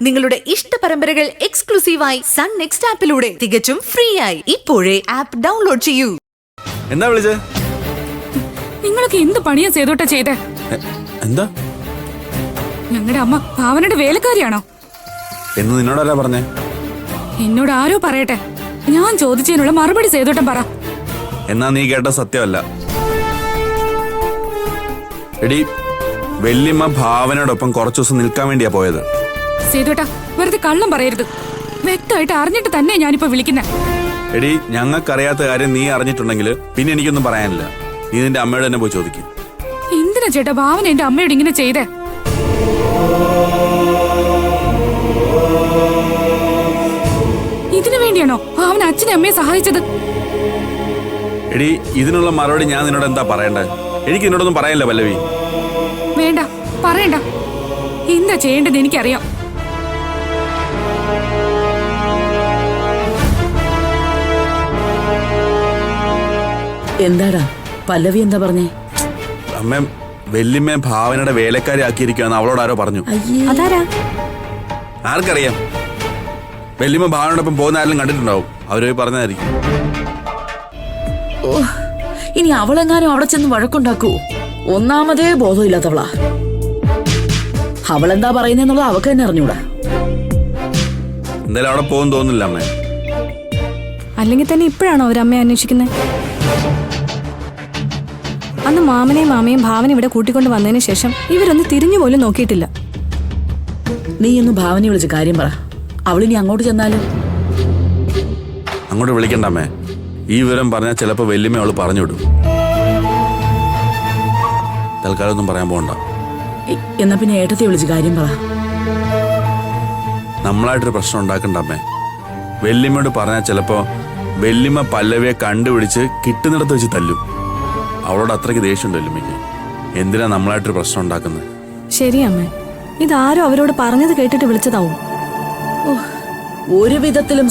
നിങ്ങളുടെ ഇഷ്ട പരമ്പരകൾ എക്സ്ക്ലൂസീവായി സൺ നെക്സ്റ്റ് ആപ്പിലൂടെ തികച്ചും ഫ്രീ ആയി ഇപ്പോഴേ ആപ്പ് ഡൗൺലോഡ് ചെയ്യൂ. എന്താ വിളിച്ചേ? നിങ്ങളൊക്കെ എന്ത് പണിയാ ചെയ്തോട്ടെ ചെയ്തേ? എന്താ? ഞങ്ങളുടെ അമ്മ ഭാവനയുടെ വേലക്കാരിയാണോ എന്ന് നിന്നോടാരാ പറഞ്ഞേ? എന്നോട് ആരോ പറയട്ടെ. ഞാൻ ചോദിച്ചതിനുള്ള മറുപടി ചെയ്തോട്ടം പറ. എന്നാ നീ കേട്ട സത്യമല്ല. എടി, വല്യമ്മ ഭാവനയോടൊപ്പം കുറച്ചു ദിവസം നിൽക്കാൻ വേണ്ടിയാ പോയത്. സേതോട്ടാ, വെറുതെ കള്ളം പറയരുത്. വ്യക്തമായിട്ട് അറിഞ്ഞിട്ട് തന്നെ ഞാനിപ്പോ വിളിക്കുന്നെ. എടി, ഞങ്ങൾക്കറിയാത്ത കാര്യം നീ അറിഞ്ഞിട്ടുണ്ടെങ്കിൽ പിന്നെ എനിക്കൊന്നും പറയാനില്ല. നീ നിന്റെ അമ്മയോട് തന്നെ പോയി ചോദിക്കും. എന്തിനാ ചേട്ടാ ഭാവന എന്റെ അമ്മയോട് ഇങ്ങനെ ചെയ്തേ? ഇതിനു വേണ്ടിയാണോ ഭാവന അച്ഛനെ അമ്മയെ സഹായിച്ചത്? എടി, ഇതിനുള്ള മറുപടി ഞാൻ നിന്നോട് എന്താ പറയണ്ടേ? എനിക്ക് നിന്നോടൊന്നും പറയാനില്ല പല്ലവി. വേണ്ട, പറയണ്ട. എന്താ ചെയ്യേണ്ടത് എനിക്കറിയാം. എന്താടാ പല്ലവി എന്താ പറഞ്ഞേ? അമ്മ, വല്യമ്മ ഭാവനയുടെ വേലക്കാരി ആക്കിയിരിക്കുമെന്ന് അവളോട് ആരോ പറഞ്ഞു. അതാരാ? ആർക്കറിയാം? വല്യമ്മ ഭാവനയോടൊപ്പം പോകുന്ന ആരെങ്കിലും കണ്ടിട്ടുണ്ടാവും. അവര് പോയി പറഞ്ഞതായിരിക്കും. ഓ, ഇനി അവളെങ്ങാനും അവിടെ ചെന്ന് വഴക്കുണ്ടാക്കൂ. ഒന്നാമതേ ബോധമില്ലാത്തവളാ. അവളെന്താ പറയുന്നെന്നുള്ളത് അവക്ക് തന്നെ അറിഞ്ഞൂടാ. എന്തായാലും അവിടെ പോകും തോന്നില്ല അമ്മേ. അല്ലെങ്കിൽ തന്നെ ഇപ്പോഴാണോ അവരമ്മയെ അന്വേഷിക്കുന്നത്? അന്ന് മാമനെയും മാമയും ഭാവന ഇവിടെ കൂട്ടിക്കൊണ്ട് വന്നതിന് ശേഷം ഇവരൊന്ന് തിരിഞ്ഞു പോലും നോക്കിയിട്ടില്ല. നീ ഒന്ന് ഭാവനയെ വിളിച്ച് കാര്യം പറ. അവളിനി അങ്ങോട്ട് ചെന്നാലും. അങ്ങോട്ട് വിളിക്കണ്ട അമ്മേ. ഈ വിവരം പറഞ്ഞാൽ ചിലപ്പോ വല്യമ്മ അവള് പറഞ്ഞു വിടും. തൽക്കാലം ഒന്നും പറയാൻ പോകണ്ട. എന്നാ പിന്നെ ഏട്ടത്തെ വിളിച്ച് കാര്യം പറ. നമ്മളായിട്ടൊരു പ്രശ്നം ഉണ്ടാക്കണ്ട അമ്മേ. വല്യമ്മയോട് പറഞ്ഞാൽ ചിലപ്പോ വല്യമ്മ പല്ലവിയെ കണ്ടുപിടിച്ച് കിട്ടുന്നിടത്ത് വെച്ച് തല്ലും. അവളോട് അത്രയ്ക്ക് ദേഷ്യമുണ്ട് വല്യമ്മയ്ക്ക്. എന്തിനാ നമ്മളായിട്ടൊരു പ്രശ്നം ഉണ്ടാക്കുന്നത്? ശരി അമ്മേ, ഇതാരും അവരോട് പറഞ്ഞത് കേട്ടിട്ട് വിളിച്ചതാവും. ഒരു വിധത്തിലും